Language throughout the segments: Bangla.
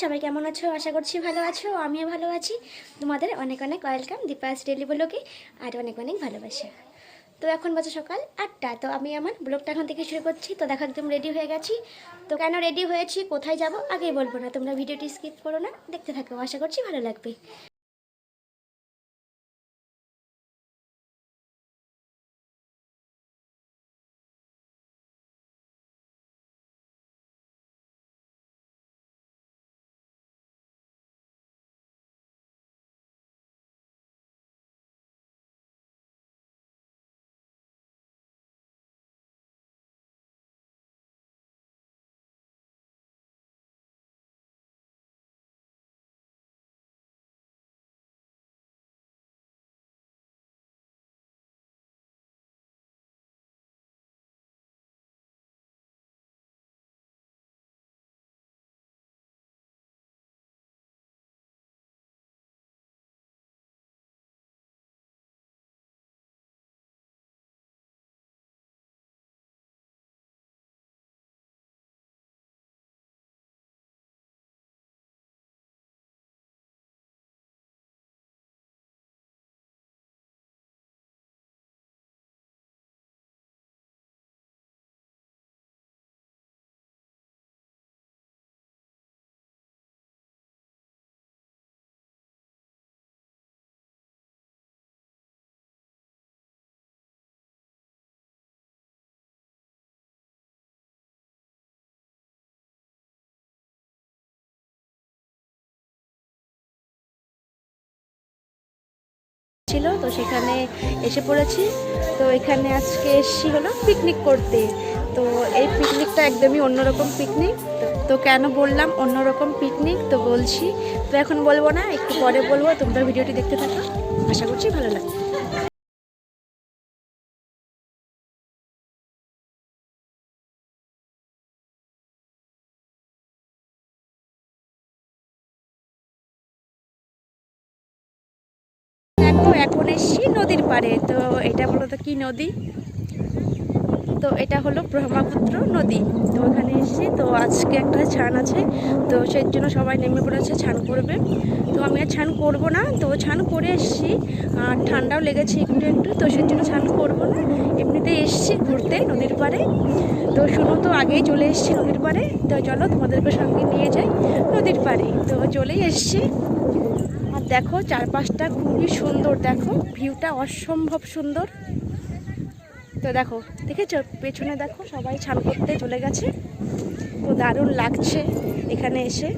সবাই কেমন আছো? আশা করছি ভালো আছো, আমিও ভালো আছি। তোমাদের অনেক অনেক ওয়েলকাম দীপাস ডেলি ব্লগে, আর অনেক অনেক ভালোবাসা। তো এখন বাজে সকাল 8টা। তো আমি আমার ব্লগটা এখন থেকে শুরু করছি। তো দেখো একদম রেডি হয়ে গেছি। তো কেন রেডি হয়েছি, কোথায় যাব আগেই বলবো না, তোমরা ভিডিওটি স্কিপ করো না, দেখতে থাকো, আশা করছি ভালো লাগবে। ছিল তো সেখানে এসে পড়েছি। তো এখানে আজকে এসেছি হলো পিকনিক করতে। তো এই পিকনিকটা একদমই অন্যরকম পিকনিক। তো কেন বললাম অন্যরকম পিকনিক, তো বলছি। তো এখন বলবো না, একটু পরে বলবো, তোমরা ভিডিওটি দেখতে থাকো, আশা করছি ভালো লাগবে। দেখো এখন এসেছি নদীর পাড়ে। তো এটা বলো তো কি নদী? তো এটা হলো ব্রহ্মপুত্র নদী। তো ওখানে এসেছি। তো আজকে একটা ছান আছে, তো সেই জন্য সবাই নেমে পড়েছে ছান করবে। তো আমি আর ছান করবো না, তো ছান করে এসেছি। আর ঠান্ডাও লেগেছে একটু একটু, তো সেই জন্য ছান করবো না। এমনিতেই এসেছি ঘুরতে নদীর পাড়ে। তো শুনো, তো আগেই চলে এসেছি নদীর পাড়ে। তো চলো তোমাদেরকে সঙ্গে নিয়ে যাই নদীর পাড়ে। তো চলেই এসেছি। আর দেখো চারপাশটা খুবই সুন্দর, দেখো ভিউটা অসম্ভব সুন্দর। তো দেখো, দেখেছো পেছনে দেখো সবাই স্নান করতে চলে গেছে। তো দারুণ লাগছে এখানে এসে।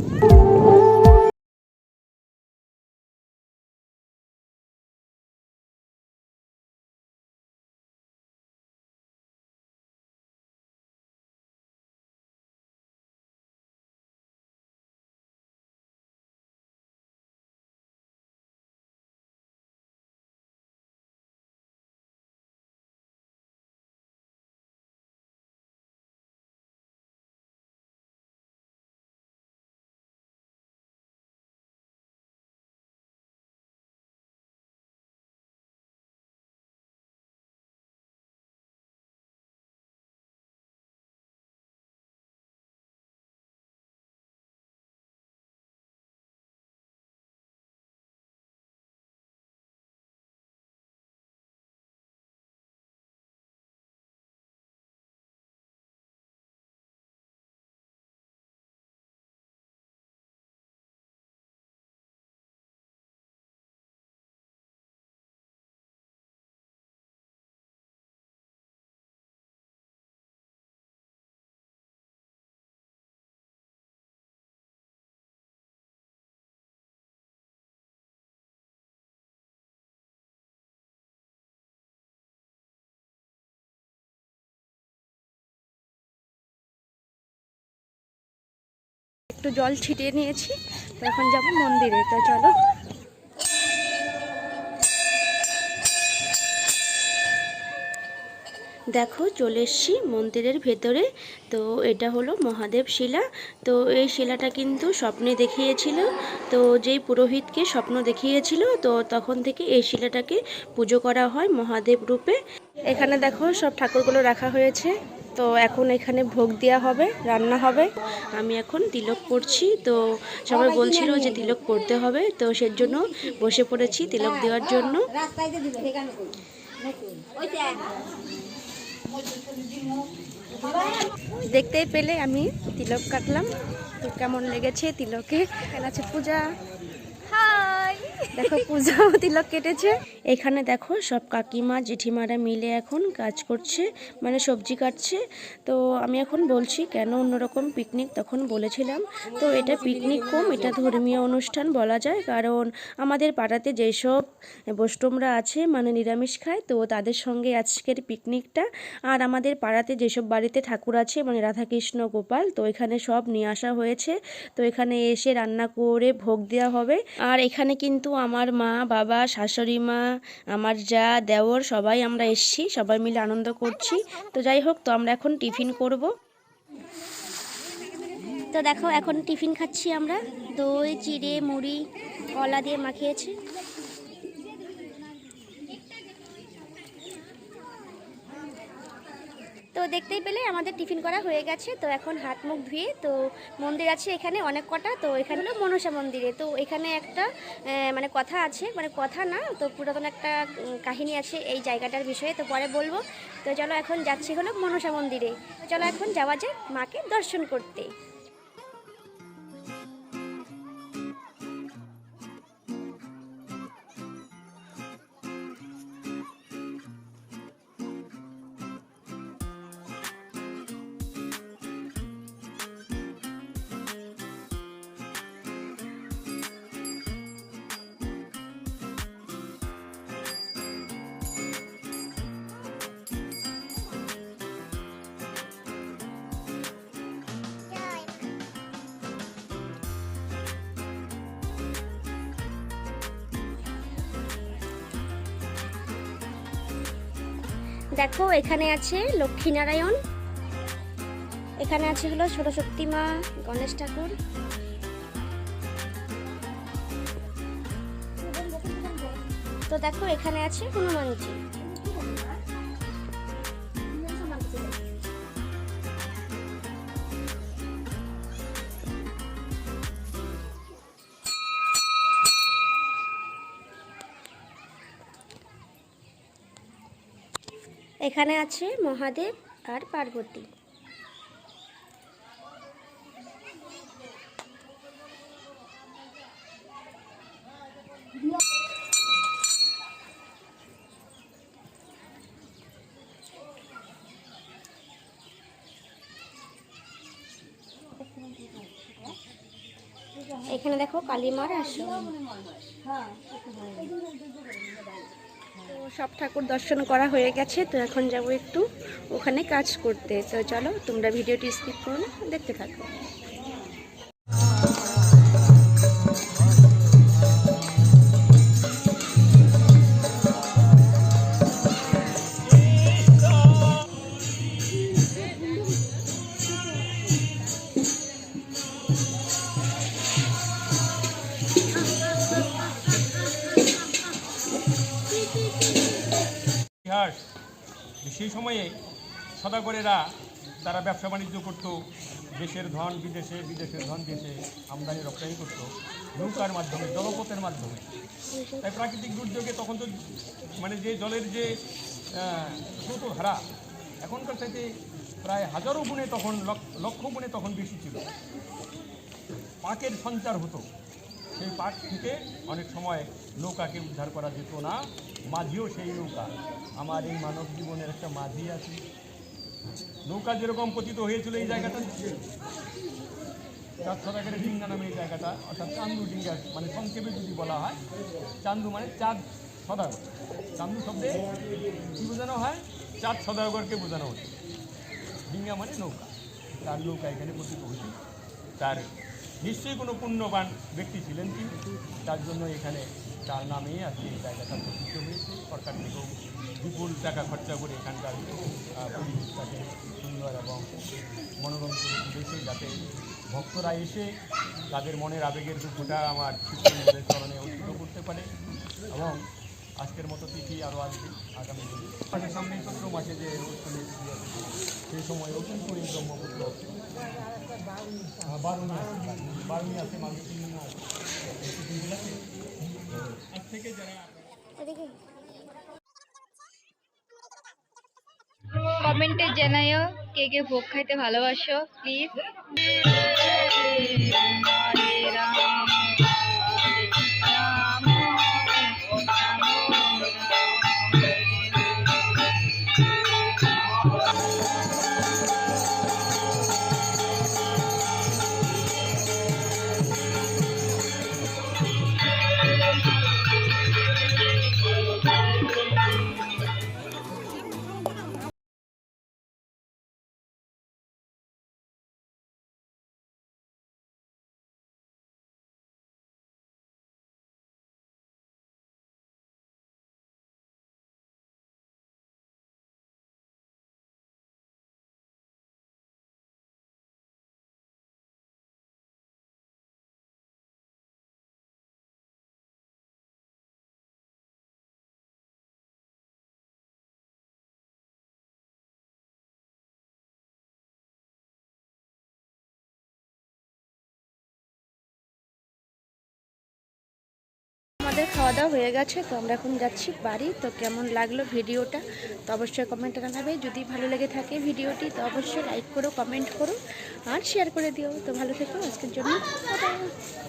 একটু জল ছিটিয়ে নিয়েছি। তো এখন যাবো মন্দিরে, তো চলো। দেখো চলে এসছি মন্দিরের ভেতরে। তো এটা হলো মহাদেব শিলা। তো এই শিলাটা কিন্তু স্বপ্নে দেখিয়েছিল। তো যেই পুরোহিতকে স্বপ্ন দেখিয়েছিল, তো তখন থেকে এই শিলাটাকে পুজো করা হয় মহাদেব রূপে। এখানে দেখো সব ঠাকুরগুলো রাখা হয়েছে। তো এখন এখানে ভোগ দেওয়া হবে, রান্না হবে। আমি এখন তিলক পড়ছি, তো সবাই বলছিল যে তিলক পড়তে হবে, তো সেই জন্য বসে পড়েছি তিলক দেওয়ার জন্য। দেখতেই পেলে আমি তিলক কাটলাম, তো কেমন লেগেছে তিলকে। এখানে আছে পূজা, দেখো পূজাও তিলক কেটেছে। এখানে দেখো সব কাকিমা জেঠিমারা মিলে এখন কাজ করছে, মানে সবজি কাটছে। তো আমি এখন বলছি কেন অন্যরকম পিকনিক, তখন বলেছিলাম তো এটা পিকনিক কম, এটা ধর্মীয় অনুষ্ঠান বলা যায়। কারণ আমাদের পাড়াতে যেসব বৈষ্ণবরা আছে মানে নিরামিষ খায়, তো তাদের সঙ্গে আজকের পিকনিকটা। আর আমাদের পাড়াতে যেসব বাড়িতে ঠাকুর আছে মানে রাধাকৃষ্ণ গোপাল, তো এখানে সব নিয়ে আসা হয়েছে। তো এখানে এসে রান্না করে ভোগ দেওয়া হবে। আর এখানে কিন্তু আমার মা, বাবা, শাশুড়ি মা, আমার যা, দেওর সবাই আমরা এসছি, সবাই মিলে আনন্দ করছি। তো যাই হোক, তো আমরা এখন টিফিন করব। তো দেখো এখন টিফিন খাচ্ছি আমরা, দই, চিড়ে, মুড়ি, কলা দিয়ে মাখিয়েছে। তো দেখতেই পেলে আমাদের টিফিন করা হয়ে গেছে। তো এখন হাত মুখ ধুয়ে, তো মন্দির আছে এখানে অনেক কটা, তো এখানে হলো মনসা মন্দিরে। তো এখানে একটা মানে কথা আছে, মানে কথা না, তো পুরাতন একটা কাহিনী আছে এই জায়গাটার বিষয়ে, তো পরে বলবো। তো চলো এখন যাচ্ছি হলো মনসা মন্দিরে, চলো এখন যাওয়া যায় মাকে দর্শন করতে। দেখো এখানে আছে লক্ষ্মীনারায়ণ, এখানে আছে হলো সরস্বতী মা, গণেশ ঠাকুর। তো দেখো এখানে আছে হনুমানজি। এখানে আছে মহাদেব আর পার্বতী। এখানে দেখো কালীমার আশ্রম। তো সব ঠাকুর দর্শন করা হয়ে গেছে, তো এখন যাব একটু ওখানে কাজ করতে। তো চলো তোমরা ভিডিওটি স্কিপ করো না, দেখতে থাকো। ইতিহাস সেই সময়ে সদাগরেরা তারা ব্যবসা বাণিজ্য করত, দেশের ধন বিদেশে, বিদেশের ধন দেশে আমদানি রপ্তানি করত নৌকার মাধ্যমে, জলপথের মাধ্যমে। তাই প্রাকৃতিক দুর্যোগে তখন তো মানে যে জলের যে স্রোত ধারা এখনকার চাইতে প্রায় হাজারো গুণে, তখন লক্ষ গুণে তখন বেশি ছিল। পাকের সঞ্চার হতো, সেই পাক থেকে অনেক সময় নৌকাকে উদ্ধার করা যেত না। মাঝিও সেই নৌকা, আমার এই মানব জীবনের একটা মাঝি আছে। নৌকা যেরকম পতিত হয়েছিল এই জায়গাটা, চাঁদ সদাগরের ডিঙ্গা নামে এই জায়গাটা, অর্থাৎ চান্দু ডিঙ্গা, মানে সংক্ষেপে যদি বলা হয় চান্দু মানে চাঁদ সদাগর। চান্দু শব্দে কী বোঝানো হয়? চাঁদ সদাগরকে বোঝানো হতো। ডিঙ্গা মানে নৌকা, তার নৌকা এখানে পতিত হয়েছিল। তার নিশ্চয়ই কোনো পুণ্যবান ব্যক্তি ছিলেন তিনি, তার জন্য এখানে তার নামেই আজকে এই জায়গাটা প্রতিষ্ঠিত হয়েছে। সরকার থেকেও বিপুল টাকা খরচা করে এখানকার পরিবেশটাকে সুন্দর এবং মনোরম করে তুলেছে, যাতে ভক্তরা এসে তাদের মনের আবেগের দুঃখটা আমার শিক্ষকের চরণে অর্পিত করতে পারে। এবং আজকের মতো তিথি আরও আসবে আগামী দিনে, সামনে চৈত্র মাসে যে অনুষ্ঠানের সেই সময়ও কিন্তু এই ব্রহ্মপুত্র বারুণী আছে মাঝে আছে আজ থেকে যারা কমেন্টে জানাইও কে কে ভোগ খাইতে ভালোবাসো প্লিজ। আমাদের খাওয়া দাওয়া হয়ে গেছে, তো আমরা এখন যাচ্ছি বাড়ি। তো কেমন লাগলো ভিডিওটা তো অবশ্যই কমেন্টে জানাবে। যদি ভালো লেগে থাকে ভিডিওটি তো অবশ্যই লাইক করো, কমেন্ট করো আর শেয়ার করে দিও। তো ভালো থেকো, আজকের জন্য টাটা।